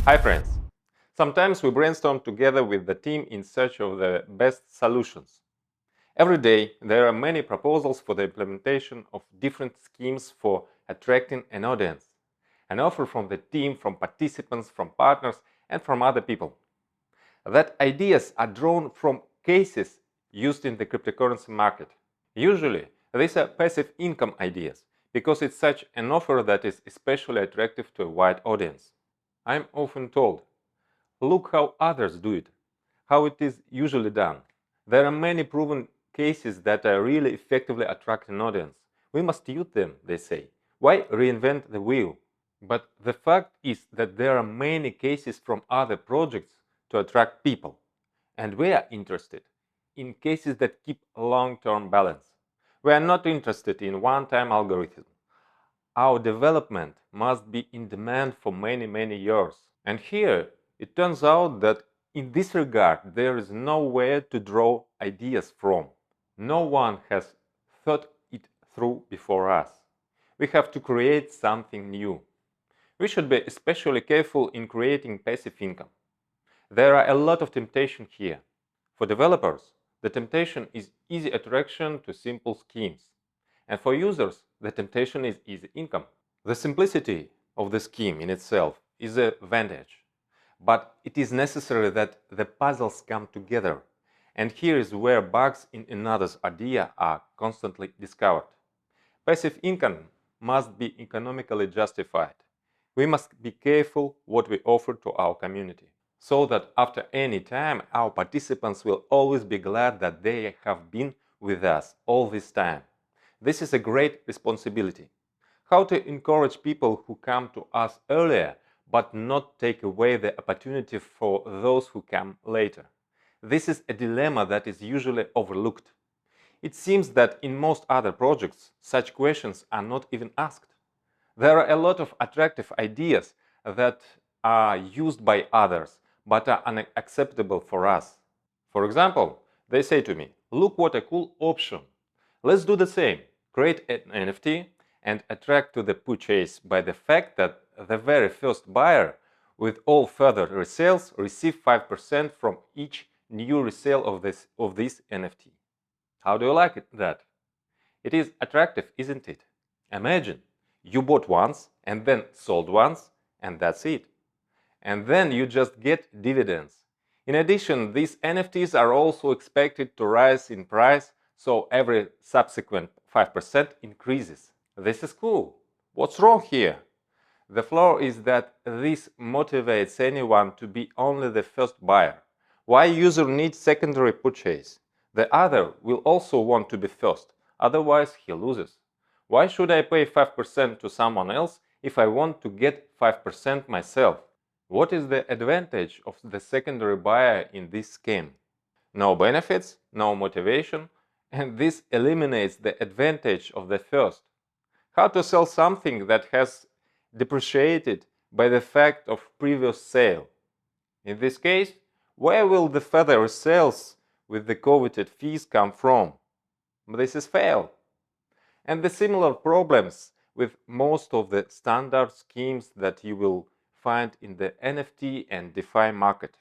Hi friends! Sometimes we brainstorm together with the team in search of the best solutions. Every day there are many proposals for the implementation of different schemes for attracting an audience. An offer from the team, from participants, from partners and from other people. That ideas are drawn from cases used in the cryptocurrency market. Usually these are passive income ideas, because it's such an offer that is especially attractive to a wide audience. I'm often told, look how others do it, how it is usually done. There are many proven cases that are really effectively attract an audience. We must use them, they say. Why reinvent the wheel? But the fact is that there are many cases from other projects to attract people. And we are interested in cases that keep long-term balance. We are not interested in one-time algorithm. Our development must be in demand for many years. And here it turns out that in this regard there is nowhere to draw ideas from. No one has thought it through before us. We have to create something new. We should be especially careful in creating passive income. There are a lot of temptation here. For developers, the temptation is easy attraction to simple schemes. And for users, the temptation is easy income. The simplicity of the scheme in itself is an advantage. But it is necessary that the puzzles come together. And here is where bugs in another's idea are constantly discovered. Passive income must be economically justified. We must be careful what we offer to our community, so that after any time our participants will always be glad that they have been with us all this time. This is a great responsibility. How to encourage people who come to us earlier, but not take away the opportunity for those who come later. This is a dilemma that is usually overlooked. It seems that in most other projects, such questions are not even asked. There are a lot of attractive ideas that are used by others, but are unacceptable for us. For example, they say to me, look what a cool option. Let's do the same. Create an NFT and attract to the purchase by the fact that the very first buyer, with all further resales, receive 5% from each new resale of this NFT. How do you like that? It is attractive, isn't it? Imagine, you bought once and then sold once, and that's it. And then you just get dividends. In addition, these NFTs are also expected to rise in price, so every subsequent 5% increases. This is cool. What's wrong here? The flaw is that this motivates anyone to be only the first buyer. Why user needs secondary purchase? The other will also want to be first, otherwise he loses. Why should I pay 5% to someone else if I want to get 5% myself? What is the advantage of the secondary buyer in this scheme? No benefits, no motivation, and this eliminates the advantage of the first. How to sell something that has depreciated by the fact of previous sale? In this case, where will the further sales with the coveted fees come from? This is fail. And the similar problems with most of the standard schemes that you will find in the NFT and DeFi market.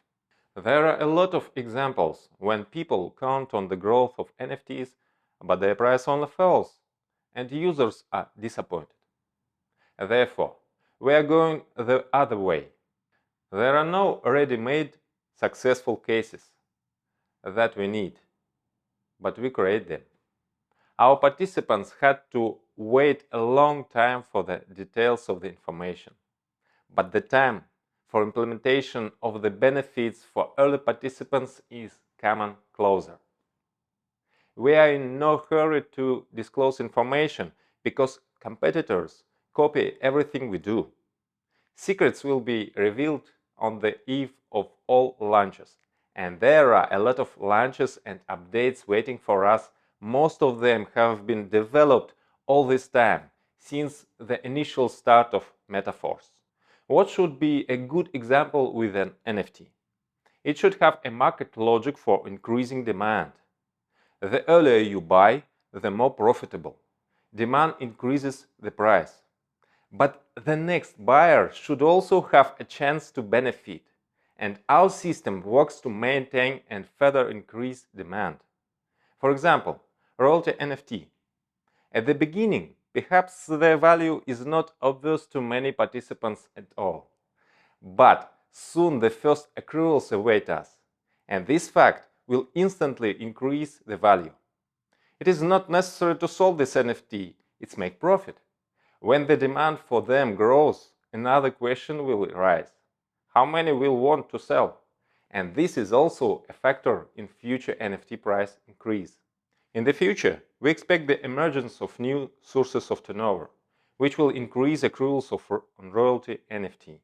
There are a lot of examples when people count on the growth of NFTs, but their price only falls, and users are disappointed. Therefore, we are going the other way. There are no ready-made successful cases that we need, but we create them. Our participants had to wait a long time for the details of the information, but the time for implementation of the benefits for early participants is coming closer. We are in no hurry to disclose information because competitors copy everything we do. Secrets will be revealed on the eve of all launches, and there are a lot of launches and updates waiting for us. Most of them have been developed all this time, since the initial start of Metaverse. What should be a good example with an NFT? It should have a market logic for increasing demand. The earlier you buy, the more profitable. Demand increases the price. But the next buyer should also have a chance to benefit, and our system works to maintain and further increase demand. For example, royalty NFT. At the beginning, perhaps the value is not obvious to many participants at all. But soon the first accruals await us, and this fact will instantly increase the value. It is not necessary to solve this NFT, it's make profit. When the demand for them grows, another question will arise. How many will want to sell? And this is also a factor in future NFT price increase. In the future, we expect the emergence of new sources of turnover, which will increase accruals on royalty NFT.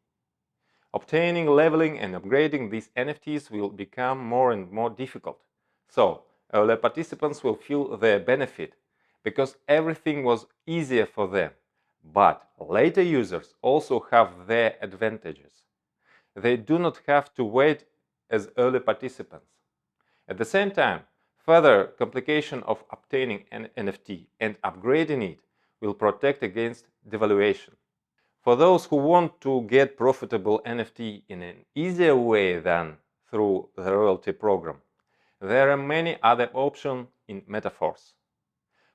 Obtaining, leveling, and upgrading these NFTs will become more and more difficult. So, early participants will feel their benefit because everything was easier for them. But later users also have their advantages. They do not have to wait as early participants. At the same time, further complication of obtaining an NFT and upgrading it will protect against devaluation. For those who want to get profitable NFT in an easier way than through the royalty program, there are many other options in Metaforce.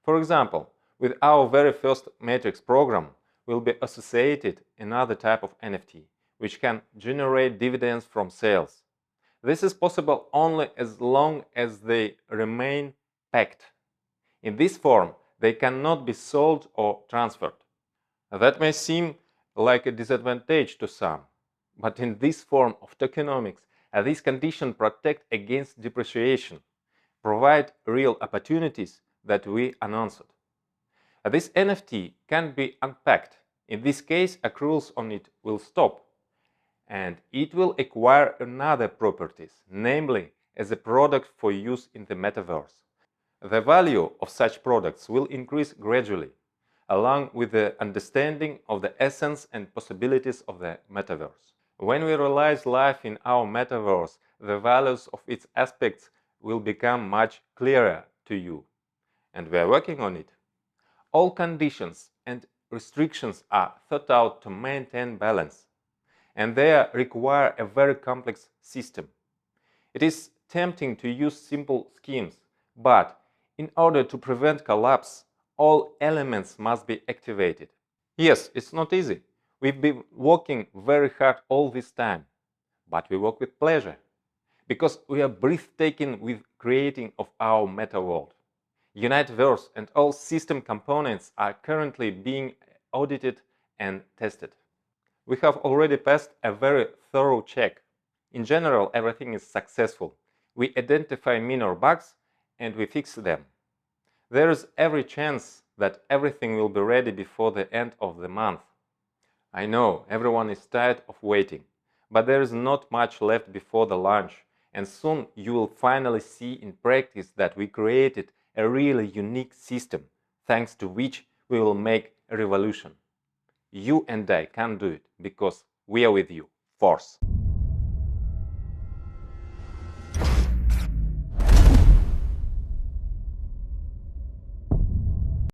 For example, with our very first Matrix program will be associated another type of NFT, which can generate dividends from sales. This is possible only as long as they remain packed. In this form, they cannot be sold or transferred. That may seem like a disadvantage to some, but in this form of tokenomics, these conditions protect against depreciation, provide real opportunities that we announced. This NFT can be unpacked. In this case, accruals on it will stop, and it will acquire another properties, namely as a product for use in the metaverse. The value of such products will increase gradually, along with the understanding of the essence and possibilities of the metaverse. When we realize life in our metaverse, the values of its aspects will become much clearer to you, and we are working on it. All conditions and restrictions are thought out to maintain balance, and they require a very complex system. It is tempting to use simple schemes, but in order to prevent collapse, all elements must be activated. Yes, it's not easy. We've been working very hard all this time, but we work with pleasure, because we are breathtaking with creating of our meta world. Uniteverse and all system components are currently being audited and tested. We have already passed a very thorough check. In general, everything is successful. We identify minor bugs and we fix them. There is every chance that everything will be ready before the end of the month. I know everyone is tired of waiting, but there is not much left before the launch, and soon you will finally see in practice that we created a really unique system, thanks to which we will make a revolution. You and I can do it because we are with you. Force.